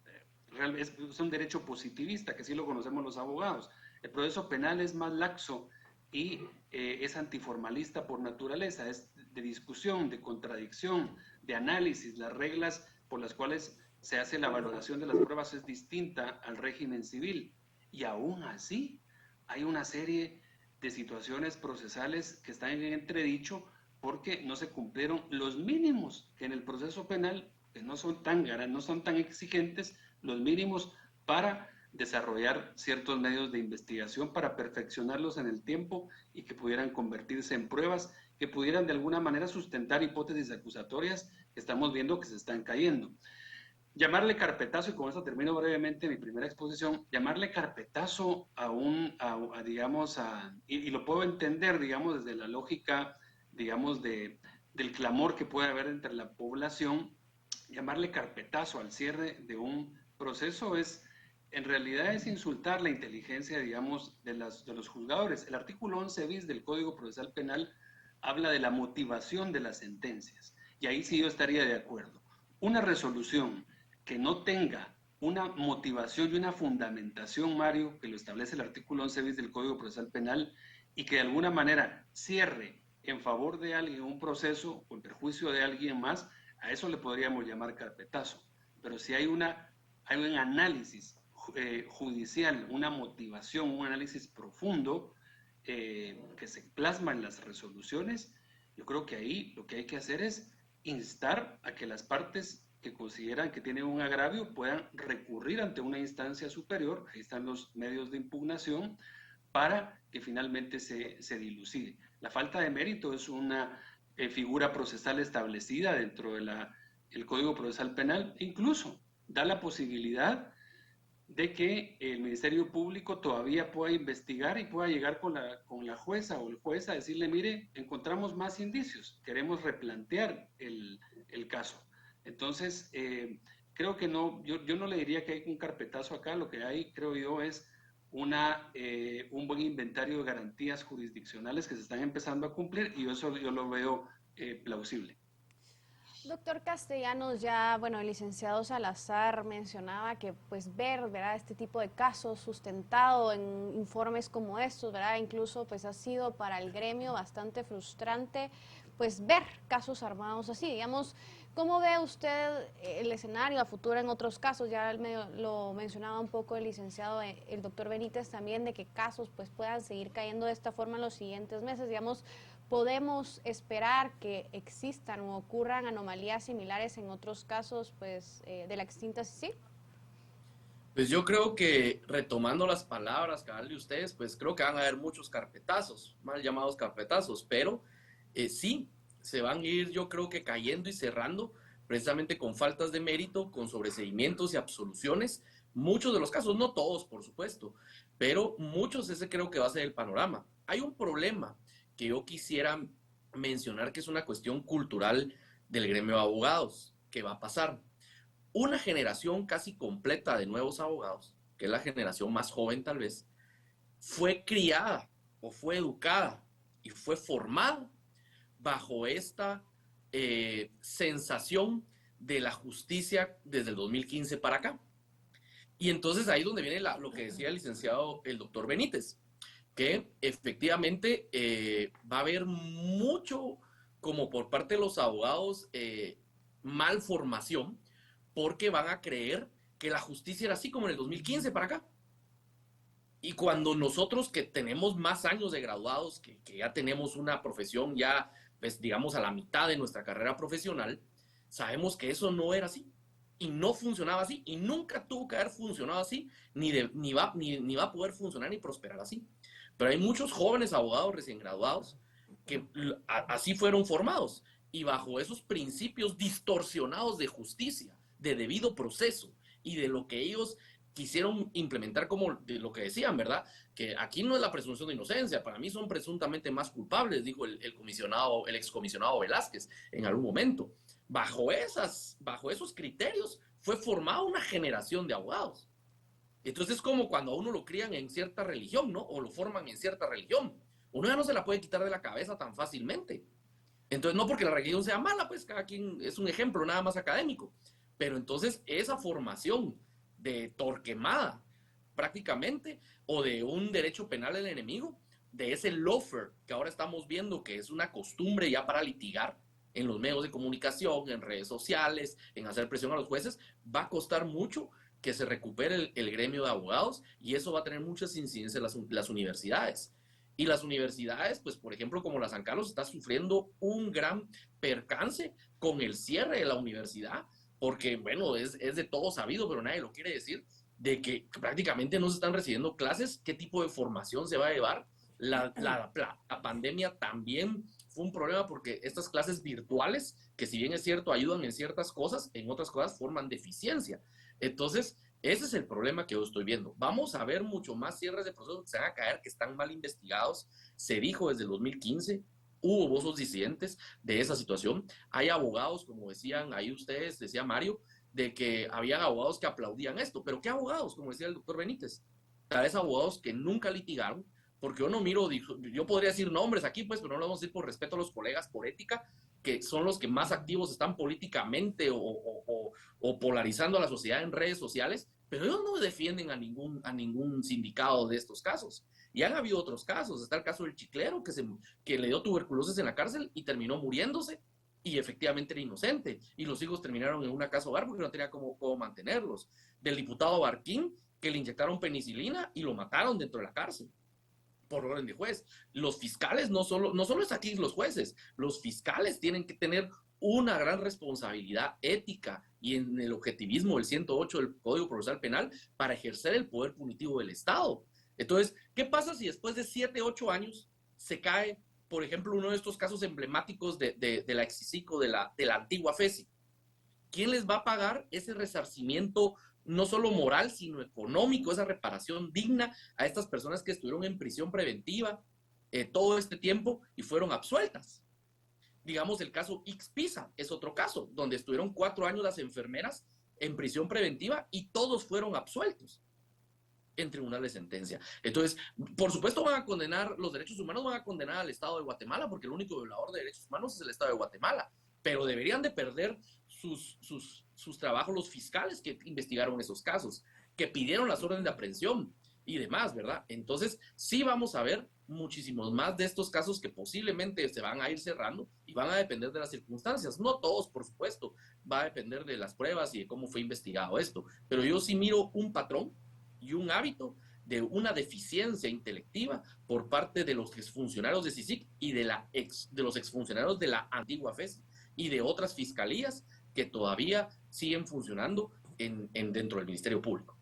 un derecho positivista, que sí lo conocemos los abogados. El proceso penal es más laxo y es antiformalista por naturaleza, es de discusión, de contradicción, de análisis. Las reglas por las cuales se hace la valoración de las pruebas es distinta al régimen civil. Y aún así hay una serie de situaciones procesales que están en entredicho porque no se cumplieron los mínimos que en el proceso penal, que no son tan exigentes, los mínimos para desarrollar ciertos medios de investigación, para perfeccionarlos en el tiempo y que pudieran convertirse en pruebas, que pudieran de alguna manera sustentar hipótesis acusatorias que estamos viendo que se están cayendo. Llamarle carpetazo, y con eso termino brevemente mi primera exposición, llamarle carpetazo y lo puedo entender, digamos, desde la lógica, digamos, del clamor que puede haber entre la población, llamarle carpetazo al cierre de un proceso en realidad es insultar la inteligencia, digamos, de los juzgadores. El artículo 11 bis del Código Procesal Penal habla de la motivación de las sentencias, y ahí sí yo estaría de acuerdo. Una resolución que no tenga una motivación y una fundamentación, Mario, que lo establece el artículo 11 bis del Código Procesal Penal, y que de alguna manera cierre en favor de alguien un proceso o en perjuicio de alguien más, a eso le podríamos llamar carpetazo. Pero si hay un análisis judicial, una motivación, un análisis profundo que se plasma en las resoluciones, yo creo que ahí lo que hay que hacer es instar a que las partes que consideran que tienen un agravio puedan recurrir ante una instancia superior, ahí están los medios de impugnación, para que finalmente se dilucide. La falta de mérito es una figura procesal establecida dentro del Código Procesal Penal, e incluso da la posibilidad de que el Ministerio Público todavía pueda investigar y pueda llegar con la jueza o el juez a decirle, mire, encontramos más indicios, queremos replantear el caso. Entonces, creo que no, yo no le diría que hay un carpetazo acá, lo que hay, creo yo, es un buen inventario de garantías jurisdiccionales que se están empezando a cumplir, y eso yo lo veo plausible. Doctor Castellanos, ya, bueno, el licenciado Salazar mencionaba que pues ver, ¿verdad?, este tipo de casos sustentado en informes como estos, ¿verdad?, incluso pues ha sido para el gremio bastante frustrante pues ver casos armados así, digamos. ¿Cómo ve usted el escenario a futuro en otros casos? Ya lo mencionaba un poco el licenciado, el doctor Benítez también, de que casos pues puedan seguir cayendo de esta forma en los siguientes meses, digamos. ¿Podemos esperar que existan o ocurran anomalías similares en otros casos pues, de la extinta CICIG? Pues yo creo que, retomando las palabras cabal de ustedes, pues creo que van a haber muchos carpetazos, mal llamados carpetazos, pero sí, se van a ir, yo creo que cayendo y cerrando, precisamente con faltas de mérito, con sobreseimientos y absoluciones. Muchos de los casos, no todos, por supuesto, pero muchos, ese creo que va a ser el panorama. Hay un problema que yo quisiera mencionar que es una cuestión cultural del gremio de abogados. ¿Qué va a pasar? Una generación casi completa de nuevos abogados, que es la generación más joven tal vez, fue criada o fue educada y fue formada bajo esta sensación de la justicia desde el 2015 para acá. Y entonces ahí es donde viene lo que decía el licenciado, el doctor Benítez, que efectivamente va a haber mucho, como por parte de los abogados, mal formación, porque van a creer que la justicia era así como en el 2015 para acá. Y cuando nosotros que tenemos más años de graduados, que ya tenemos una profesión ya, pues digamos, a la mitad de nuestra carrera profesional, sabemos que eso no era así. Y no funcionaba así, y nunca tuvo que haber funcionado así, ni va a poder funcionar ni prosperar así. Pero hay muchos jóvenes abogados recién graduados que así fueron formados, y bajo esos principios distorsionados de justicia, de debido proceso, y de lo que ellos quisieron implementar, como de lo que decían, ¿verdad? Que aquí no es la presunción de inocencia, para mí son presuntamente más culpables, dijo el excomisionado Velázquez en algún momento. Bajo esos criterios fue formada una generación de abogados. Entonces es como cuando a uno lo crían en cierta religión, ¿no? O lo forman en cierta religión. Uno ya no se la puede quitar de la cabeza tan fácilmente. Entonces, no porque la religión sea mala, pues cada quien es un ejemplo nada más académico. Pero entonces esa formación de Torquemada, prácticamente, o de un derecho penal del enemigo, de ese lawfare que ahora estamos viendo que es una costumbre ya para litigar en los medios de comunicación, en redes sociales, en hacer presión a los jueces, va a costar mucho que se recupere el gremio de abogados, y eso va a tener muchas incidencias en las universidades. Y las universidades, pues por ejemplo, como la San Carlos, está sufriendo un gran percance con el cierre de la universidad, porque bueno, es de todo sabido, pero nadie lo quiere decir, de que prácticamente no se están recibiendo clases. ¿Qué tipo de formación se va a llevar? La pandemia también fue un problema, porque estas clases virtuales, que si bien es cierto ayudan en ciertas cosas, en otras cosas forman deficiencia. Entonces, ese es el problema que yo estoy viendo. Vamos a ver mucho más cierres de procesos que se van a caer, que están mal investigados. Se dijo desde el 2015, hubo voces disidentes de esa situación. Hay abogados, como decían ahí ustedes, decía Mario, de que había abogados que aplaudían esto. ¿Pero qué abogados? Como decía el doctor Benítez. Tal vez abogados que nunca litigaron, porque yo no miro, yo podría decir nombres aquí, pues, pero no lo vamos a decir por respeto a los colegas, por ética, que son los que más activos están políticamente o polarizando a la sociedad en redes sociales, pero ellos no defienden a ningún sindicado de estos casos. Y han habido otros casos. Está el caso del chiclero que le dio tuberculosis en la cárcel y terminó muriéndose, y efectivamente era inocente, y los hijos terminaron en una casa hogar porque no tenía cómo mantenerlos. Del diputado Barquín, que le inyectaron penicilina y lo mataron dentro de la cárcel por orden de juez. Los fiscales, no solo es aquí los jueces, los fiscales tienen que tener una gran responsabilidad ética y en el objetivismo del 108 del Código Procesal Penal para ejercer el poder punitivo del Estado. Entonces, ¿qué pasa si después de 7, 8 años se cae, por ejemplo, uno de estos casos emblemáticos de la Exisico, de la antigua FESI? ¿Quién les va a pagar ese resarcimiento, no solo moral, sino económico, esa reparación digna a estas personas que estuvieron en prisión preventiva todo este tiempo y fueron absueltas? Digamos, el caso Ixpisa es otro caso, donde estuvieron 4 años las enfermeras en prisión preventiva y todos fueron absueltos en tribunal de sentencia. Entonces, por supuesto van a condenar, los derechos humanos van a condenar al Estado de Guatemala, porque el único violador de derechos humanos es el Estado de Guatemala, pero deberían de perder sus trabajos los fiscales que investigaron esos casos, que pidieron las órdenes de aprehensión y demás, ¿verdad? Entonces, sí vamos a ver muchísimos más de estos casos que posiblemente se van a ir cerrando y van a depender de las circunstancias. No todos, por supuesto, va a depender de las pruebas y de cómo fue investigado esto, pero yo sí miro un patrón y un hábito de una deficiencia intelectiva por parte de los exfuncionarios de CICIG y de los exfuncionarios de la antigua FESI y de otras fiscalías que todavía siguen funcionando dentro del Ministerio Público.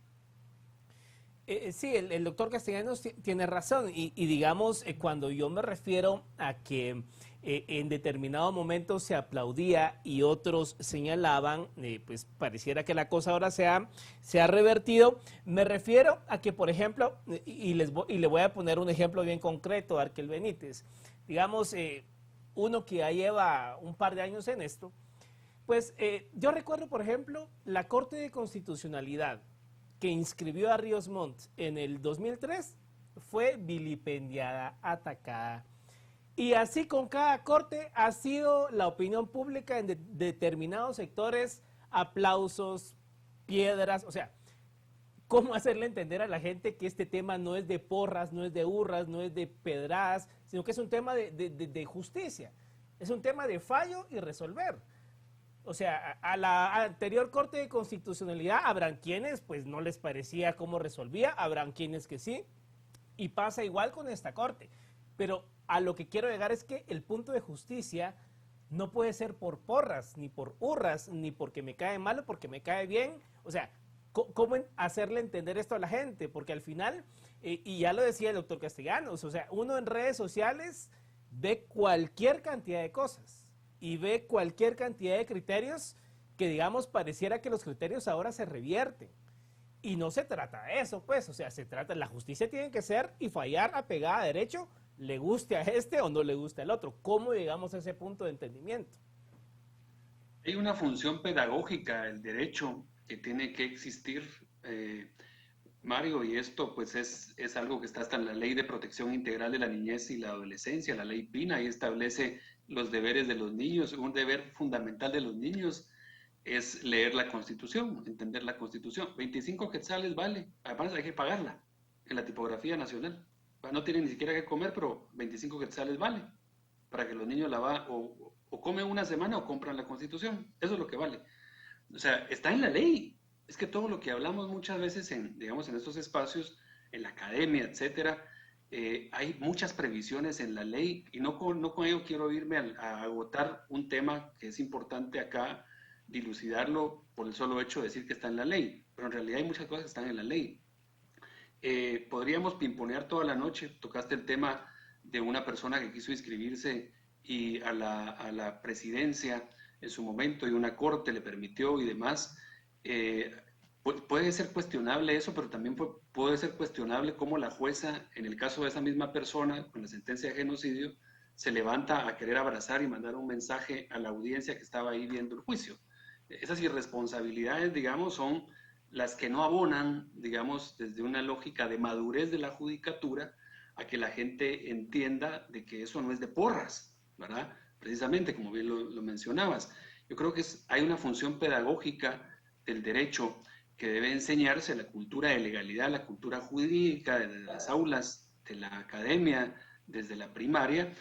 Sí, el doctor Castellanos tiene razón y digamos, cuando yo me refiero a que en determinado momento se aplaudía y otros señalaban, pues pareciera que la cosa ahora se ha revertido, me refiero a que, por ejemplo, y le voy a poner un ejemplo bien concreto, Arkel Benítez, digamos, uno que ya lleva un par de años en esto, pues yo recuerdo, por ejemplo, la Corte de Constitucionalidad que inscribió a Ríos Montt en el 2003 fue vilipendiada, atacada. Y así con cada corte ha sido la opinión pública en determinados sectores, aplausos, piedras, o sea, ¿cómo hacerle entender a la gente que este tema no es de porras, no es de hurras, no es de pedradas, sino que es un tema de justicia? Es un tema de fallo y resolver. O sea, a la anterior Corte de Constitucionalidad habrán quienes pues no les parecía cómo resolvía, habrán quienes que sí, y pasa igual con esta Corte. Pero a lo que quiero llegar es que el punto de justicia no puede ser por porras, ni por hurras, ni porque me cae mal o porque me cae bien. O sea, ¿cómo hacerle entender esto a la gente? Porque al final, y ya lo decía el doctor Castellanos, o sea, uno en redes sociales ve cualquier cantidad de cosas y ve cualquier cantidad de criterios que, digamos, pareciera que los criterios ahora se revierten. Y no se trata de eso, pues, o sea, se trata, la justicia tiene que ser y fallar apegada a derecho, le guste a este o no le guste al otro. ¿Cómo llegamos a ese punto de entendimiento? Hay una función pedagógica del derecho que tiene que existir, Mario, y esto pues es algo que está hasta en la Ley de Protección Integral de la Niñez y la Adolescencia, la Ley PINA, y establece los deberes de los niños. Un deber fundamental de los niños es leer la Constitución, entender la Constitución. 25 quetzales vale, además hay que pagarla en la tipografía nacional. No tienen ni siquiera que comer, pero 25 quetzales vale, para que los niños la van o comen una semana o compran la Constitución. Eso es lo que vale. O sea, está en la ley. Es que todo lo que hablamos muchas veces digamos, en estos espacios, en la academia, etcétera, hay muchas previsiones en la ley, y no con ello quiero irme a agotar un tema que es importante acá, dilucidarlo por el solo hecho de decir que está en la ley, pero en realidad hay muchas cosas que están en la ley. Podríamos pimponear toda la noche. Tocaste el tema de una persona que quiso inscribirse y a la presidencia en su momento, y una corte le permitió y demás. Puede ser cuestionable eso, pero también puede ser cuestionable cómo la jueza, en el caso de esa misma persona, con la sentencia de genocidio, se levanta a querer abrazar y mandar un mensaje a la audiencia que estaba ahí viendo el juicio. Esas irresponsabilidades, digamos, son las que no abonan, digamos, desde una lógica de madurez de la judicatura, a que la gente entienda de que eso no es de porras, ¿verdad? Precisamente, como bien lo mencionabas. Yo creo que hay una función pedagógica del derecho que debe enseñarse, la cultura de legalidad, la cultura jurídica, desde las aulas de la academia, desde la primaria,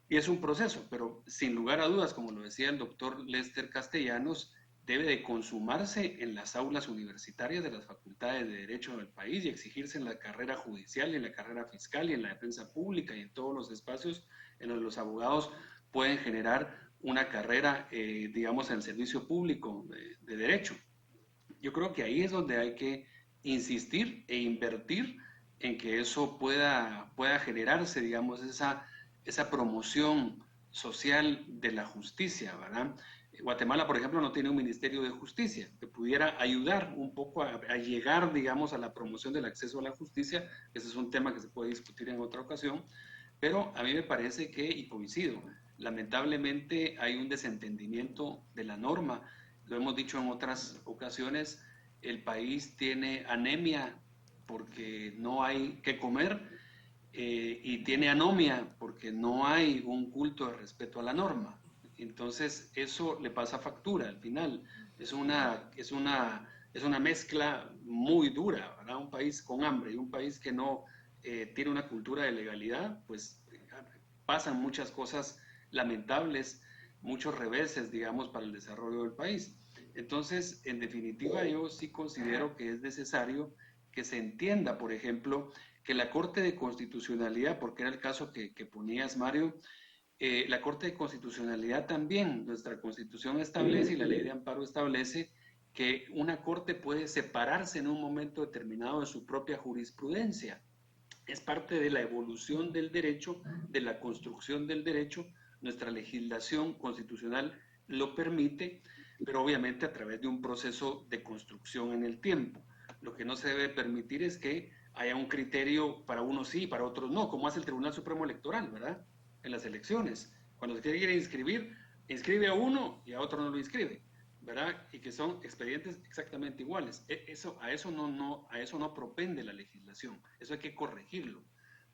y es un proceso, pero sin lugar a dudas, como lo decía el doctor Lester Castellanos, debe de consumarse en las aulas universitarias de las facultades de Derecho del país y exigirse en la carrera judicial y en la carrera fiscal y en la defensa pública y en todos los espacios en los que los abogados pueden generar una carrera, digamos, en el servicio público de derecho. Yo creo que ahí es donde hay que insistir e invertir en que eso pueda generarse, digamos, esa promoción social de la justicia, ¿verdad? Guatemala, por ejemplo, no tiene un Ministerio de Justicia que pudiera ayudar un poco a llegar, digamos, a la promoción del acceso a la justicia. Ese es un tema que se puede discutir en otra ocasión, pero a mí me parece que, y coincido, lamentablemente hay un desentendimiento de la norma. Lo hemos dicho en otras ocasiones, el país tiene anemia porque no hay que comer, y tiene anomia porque no hay un culto de respeto a la norma. Entonces eso le pasa factura al final. Es una mezcla muy dura, ¿verdad? Un país con hambre y un país que no tiene una cultura de legalidad, pues pasan muchas cosas lamentables, muchos reveses, digamos, para el desarrollo del país. Entonces, en definitiva, yo sí considero que es necesario que se entienda, por ejemplo, que la Corte de Constitucionalidad, porque era el caso que ponías, Mario, la Corte de Constitucionalidad también, nuestra Constitución establece y la Ley de Amparo establece que una Corte puede separarse en un momento determinado de su propia jurisprudencia. Es parte de la evolución del derecho, de la construcción del derecho. Nuestra legislación constitucional lo permite, pero obviamente a través de un proceso de construcción en el tiempo. Lo que no se debe permitir es que haya un criterio para unos sí y para otros no, como hace el Tribunal Supremo Electoral, ¿verdad? En las elecciones, Cuando se quiere inscribir, inscribe a uno y a otro no lo inscribe, ¿verdad? Y que son expedientes exactamente iguales. A eso no propende la legislación, eso hay que corregirlo.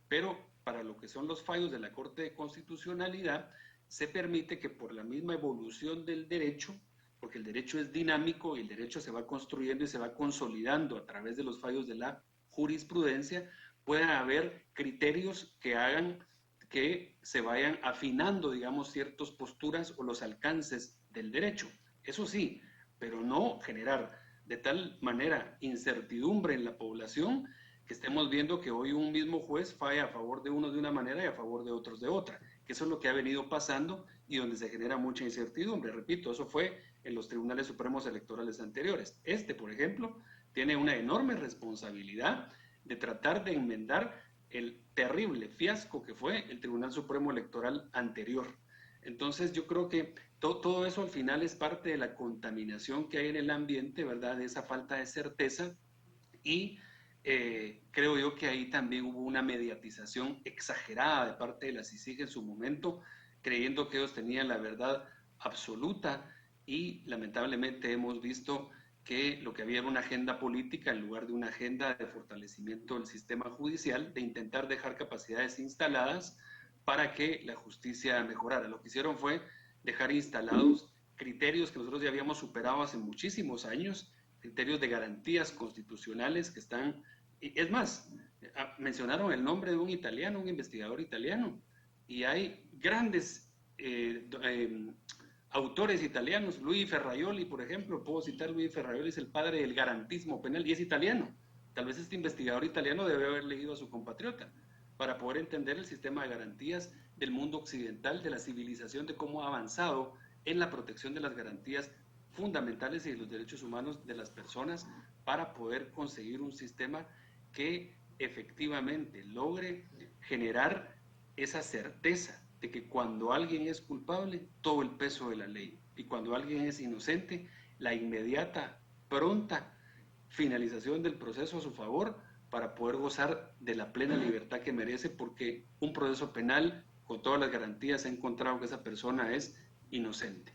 Pero para lo que son los fallos de la Corte de Constitucionalidad, se permite que por la misma evolución del derecho, porque el derecho es dinámico y el derecho se va construyendo y se va consolidando a través de los fallos de la jurisprudencia, pueda haber criterios que hagan que se vayan afinando, digamos, ciertas posturas o los alcances del derecho. Eso sí, pero no generar de tal manera incertidumbre en la población que estemos viendo que hoy un mismo juez falla a favor de unos de una manera y a favor de otros de otra, que eso es lo que ha venido pasando y donde se genera mucha incertidumbre. Repito, eso fue en los tribunales supremos electorales anteriores. Por ejemplo, tiene una enorme responsabilidad de tratar de enmendar el terrible fiasco que fue el Tribunal Supremo Electoral anterior. Entonces yo creo que todo eso al final es parte de la contaminación que hay en el ambiente, ¿verdad? De esa falta de certeza y creo yo que ahí también hubo una mediatización exagerada de parte de la CICIG en su momento, creyendo que ellos tenían la verdad absoluta y lamentablemente hemos visto que lo que había era una agenda política en lugar de una agenda de fortalecimiento del sistema judicial, de intentar dejar capacidades instaladas para que la justicia mejorara. Lo que hicieron fue dejar instalados criterios que nosotros ya habíamos superado hace muchísimos años, criterios de garantías constitucionales que están... Es más, mencionaron el nombre de un italiano, un investigador italiano, y hay grandes autores italianos, Luigi Ferraioli, por ejemplo, puedo citar Luigi Ferraioli, es el padre del garantismo penal y es italiano. Tal vez este investigador italiano debe haber leído a su compatriota para poder entender el sistema de garantías del mundo occidental, de la civilización, de cómo ha avanzado en la protección de las garantías fundamentales y de los derechos humanos de las personas para poder conseguir un sistema que efectivamente logre generar esa certeza de que cuando alguien es culpable, todo el peso de la ley, y cuando alguien es inocente, la inmediata, pronta finalización del proceso a su favor para poder gozar de la plena libertad que merece, porque un proceso penal con todas las garantías ha encontrado que esa persona es inocente.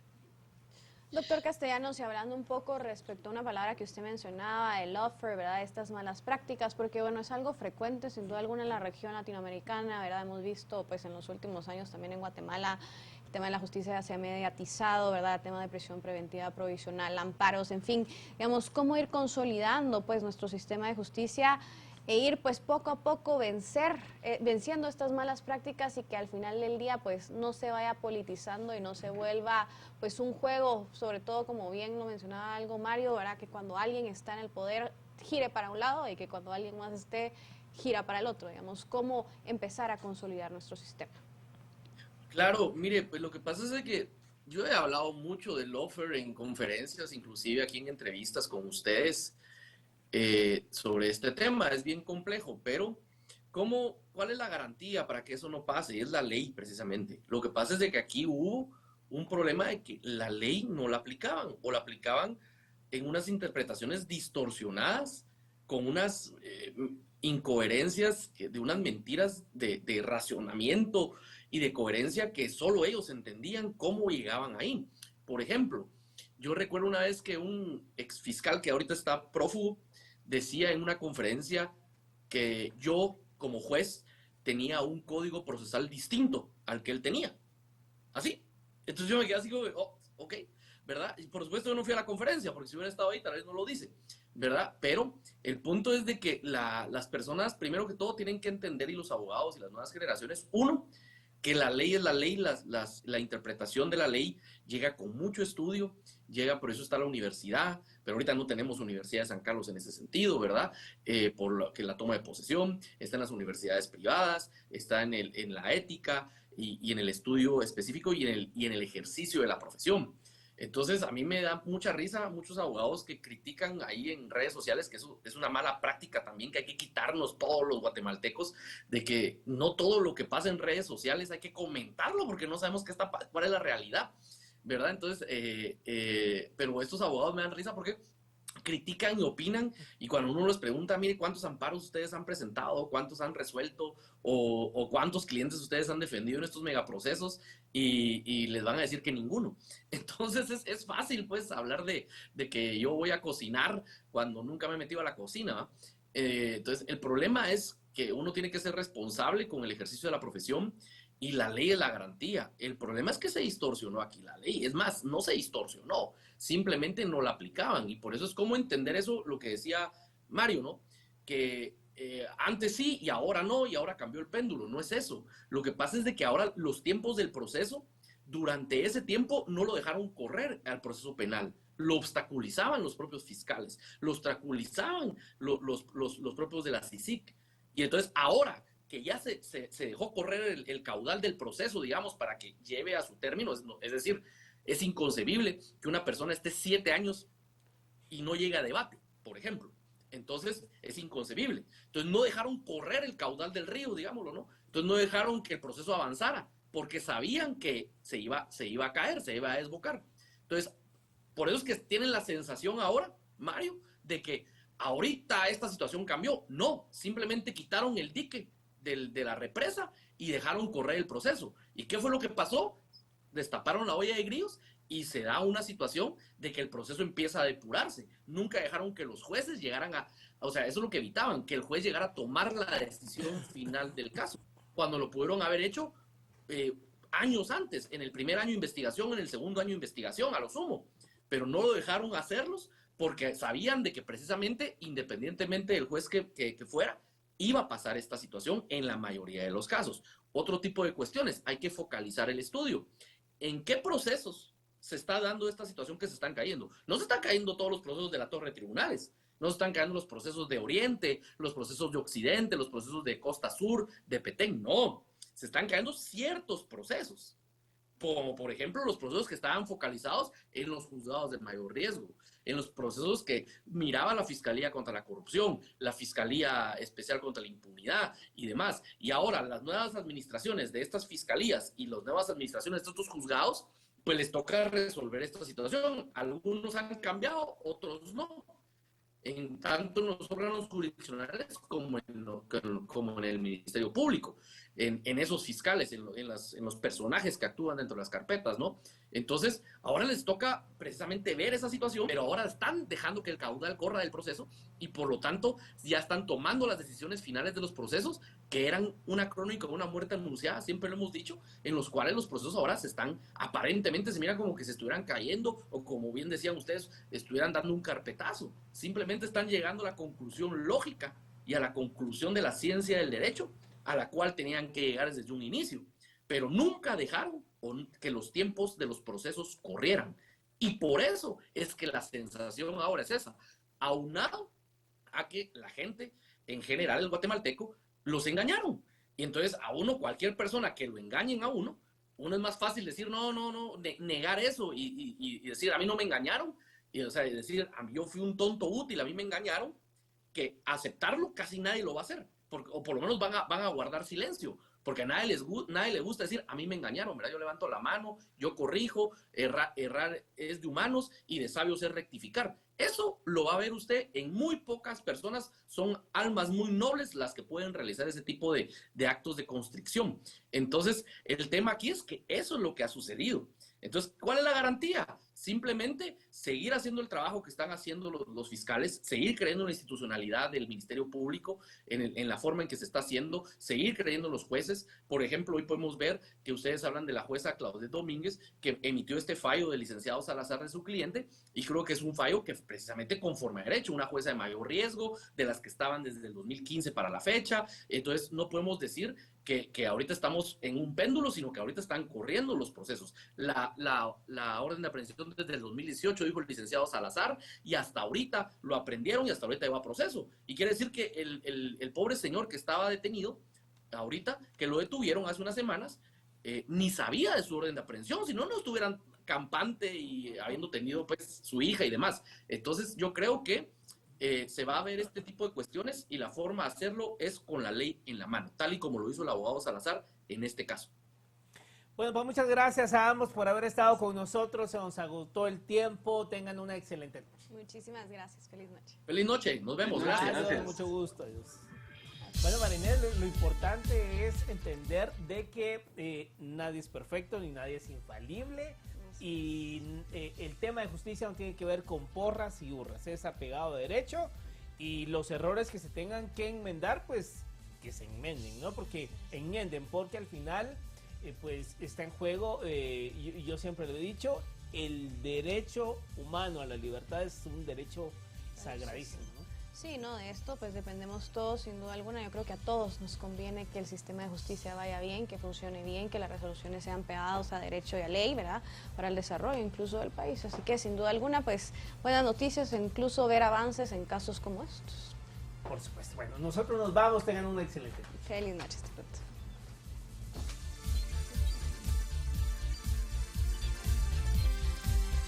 Doctor Castellanos, y hablando un poco respecto a una palabra que usted mencionaba, el lawfare, ¿verdad? Estas malas prácticas, porque bueno, es algo frecuente sin duda alguna en la región latinoamericana, ¿verdad? Hemos visto pues en los últimos años también en Guatemala el tema de la justicia se ha mediatizado, ¿verdad? El tema de prisión preventiva provisional, amparos, en fin, digamos, cómo ir consolidando pues nuestro sistema de justicia e ir pues poco a poco venciendo estas malas prácticas y que al final del día pues no se vaya politizando y no se vuelva pues un juego, sobre todo como bien lo mencionaba algo Mario, ¿verdad? Que cuando alguien está en el poder gire para un lado y que cuando alguien más esté gira para el otro, digamos, cómo empezar a consolidar nuestro sistema. Claro, mire, pues lo que pasa es de que yo he hablado mucho del lawfare en conferencias, inclusive aquí en entrevistas con ustedes, sobre este tema. Es bien complejo, pero ¿cuál es la garantía para que eso no pase? Es la ley, precisamente. Lo que pasa es de que aquí hubo un problema de que la ley no la aplicaban, o la aplicaban en unas interpretaciones distorsionadas, con unas incoherencias, de unas mentiras de racionamiento y de coherencia que solo ellos entendían cómo llegaban ahí. Por ejemplo, yo recuerdo una vez que un exfiscal que ahorita está prófugo decía en una conferencia que yo, como juez, tenía un código procesal distinto al que él tenía. Así. Entonces yo me quedé así como, oh, ok, ¿verdad? Y por supuesto yo no fui a la conferencia, porque si hubiera estado ahí tal vez no lo dice, ¿verdad? Pero el punto es de que las personas, primero que todo, tienen que entender, y los abogados y las nuevas generaciones, uno, que la ley es la ley, la interpretación de la ley llega con mucho estudio, por eso está la universidad, pero ahorita no tenemos Universidad de San Carlos en ese sentido, ¿verdad? Por lo que la toma de posesión, está en las universidades privadas, está en la ética y en el estudio específico y en el ejercicio de la profesión. Entonces, a mí me da mucha risa muchos abogados que critican ahí en redes sociales que eso es una mala práctica también, que hay que quitarnos todos los guatemaltecos, de que no todo lo que pasa en redes sociales hay que comentarlo porque no sabemos cuál es la realidad, ¿verdad? Entonces, pero estos abogados me dan risa porque critican y opinan, y cuando uno les pregunta, mire, ¿cuántos amparos ustedes han presentado? ¿Cuántos han resuelto? ¿O cuántos clientes ustedes han defendido en estos megaprocesos? Y les van a decir que ninguno. Entonces es fácil, pues, hablar de que yo voy a cocinar cuando nunca me he metido a la cocina, ¿va? Entonces, el problema es que uno tiene que ser responsable con el ejercicio de la profesión, y la ley es la garantía. El problema es que se distorsionó aquí la ley. Es más, no se distorsionó, simplemente no la aplicaban. Y por eso es como entender eso, lo que decía Mario, ¿no? Que antes sí y ahora no, y ahora cambió el péndulo. No es eso. Lo que pasa es de que ahora los tiempos del proceso, durante ese tiempo no lo dejaron correr al proceso penal. Lo obstaculizaban los propios fiscales, lo obstaculizaban los propios de la CICIC. Y entonces ahora que ya se dejó correr el caudal del proceso, digamos, para que lleve a su término. Es decir, es inconcebible que una persona esté 7 años y no llegue a debate, por ejemplo. Entonces, es inconcebible. Entonces, no dejaron correr el caudal del río, digámoslo, ¿no? Entonces, no dejaron que el proceso avanzara, porque sabían que se iba a caer, se iba a desbocar. Entonces, por eso es que tienen la sensación ahora, Mario, de que ahorita esta situación cambió. No, simplemente quitaron el dique de la represa y dejaron correr el proceso. ¿Y qué fue lo que pasó? Destaparon la olla de grillos y se da una situación de que el proceso empieza a depurarse. Nunca dejaron que los jueces llegaran o sea, eso es lo que evitaban, que el juez llegara a tomar la decisión final del caso, cuando lo pudieron haber hecho años antes, en el primer año de investigación, en el segundo año de investigación, a lo sumo. Pero no lo dejaron hacerlos porque sabían de que precisamente, independientemente del juez que fuera, iba a pasar esta situación en la mayoría de los casos. Otro tipo de cuestiones, hay que focalizar el estudio. ¿En qué procesos se está dando esta situación que se están cayendo? No se están cayendo todos los procesos de la Torre de Tribunales, no se están cayendo los procesos de Oriente, los procesos de Occidente, los procesos de Costa Sur, de Petén, no. Se están cayendo ciertos procesos, como por ejemplo los procesos que estaban focalizados en los juzgados de mayor riesgo, en los procesos que miraba la Fiscalía contra la corrupción, la Fiscalía Especial contra la Impunidad y demás. Y ahora las nuevas administraciones de estas fiscalías y las nuevas administraciones de estos juzgados, pues les toca resolver esta situación. Algunos han cambiado, otros no. En tanto en los órganos jurisdiccionales como en el Ministerio Público, en esos fiscales, en los personajes que actúan dentro de las carpetas, ¿no? Entonces, ahora les toca precisamente ver esa situación, pero ahora están dejando que el caudal corra del proceso y por lo tanto ya están tomando las decisiones finales de los procesos que eran una crónica o una muerte anunciada, siempre lo hemos dicho, en los cuales los procesos ahora se están, aparentemente se mira como que se estuvieran cayendo o como bien decían ustedes, estuvieran dando un carpetazo. Simplemente están llegando a la conclusión lógica y a la conclusión de la ciencia del derecho a la cual tenían que llegar desde un inicio, pero nunca dejaron que los tiempos de los procesos corrieran. Y por eso es que la sensación ahora es esa, aunado a que la gente, en general el guatemalteco, los engañaron. Y entonces a uno, cualquier persona que lo engañen a uno es más fácil decir no, negar eso y decir a mí no me engañaron, y, o sea, decir yo fui un tonto útil, a mí me engañaron, que aceptarlo casi nadie lo va a hacer. O por lo menos van a guardar silencio, porque a nadie le gusta decir, a mí me engañaron, ¿verdad? Yo levanto la mano, yo corrijo, errar es de humanos y de sabios es rectificar. Eso lo va a ver usted en muy pocas personas, son almas muy nobles las que pueden realizar ese tipo de actos de constricción. Entonces, el tema aquí es que eso es lo que ha sucedido. Entonces, ¿cuál es la garantía? Simplemente seguir haciendo el trabajo que están haciendo los fiscales, seguir creyendo en la institucionalidad del Ministerio Público, en la forma en que se está haciendo, seguir creyendo en los jueces. Por ejemplo, hoy podemos ver que ustedes hablan de la jueza Claudette Domínguez, que emitió este fallo del licenciado Salazar de su cliente, y creo que es un fallo que precisamente conforme a derecho, una jueza de mayor riesgo, de las que estaban desde el 2015 para la fecha. Entonces, no podemos decir que ahorita estamos en un péndulo, sino que ahorita están corriendo los procesos. La orden de aprehensión desde el 2018, dijo el licenciado Salazar, y hasta ahorita lo aprendieron y hasta ahorita lleva proceso. Y quiere decir que el pobre señor que estaba detenido, ahorita, que lo detuvieron hace unas semanas, ni sabía de su orden de aprehensión, si no, no estuvieran campante y habiendo tenido pues su hija y demás. Entonces yo creo que se va a ver este tipo de cuestiones y la forma de hacerlo es con la ley en la mano, tal y como lo hizo el abogado Salazar en este caso. Bueno, pues muchas gracias a ambos por haber estado con nosotros. Se nos agotó el tiempo. Tengan una excelente noche. Muchísimas gracias. Feliz noche. Feliz noche. Nos vemos. Gracias. Adiós, mucho gusto. Adiós. Bueno, Marinés, lo importante es entender de que nadie es perfecto ni nadie es infalible. Y el tema de justicia no tiene que ver con porras y hurras. Es apegado a derecho. Y los errores que se tengan que enmendar, pues que se enmenden, ¿no? Porque enmienden, porque al final... pues está en juego, yo siempre lo he dicho, el derecho humano a la libertad es un derecho sagradísimo, ¿no? Sí, no, de esto pues dependemos todos, sin duda alguna. Yo creo que a todos nos conviene que el sistema de justicia vaya bien, que funcione bien, que las resoluciones sean pegadas a derecho y a ley, ¿verdad? Para el desarrollo incluso del país. Así que sin duda alguna, pues buenas noticias, incluso ver avances en casos como estos. Por supuesto. Bueno, nosotros nos vamos, tengan una excelente noche. Feliz noche, hasta pronto.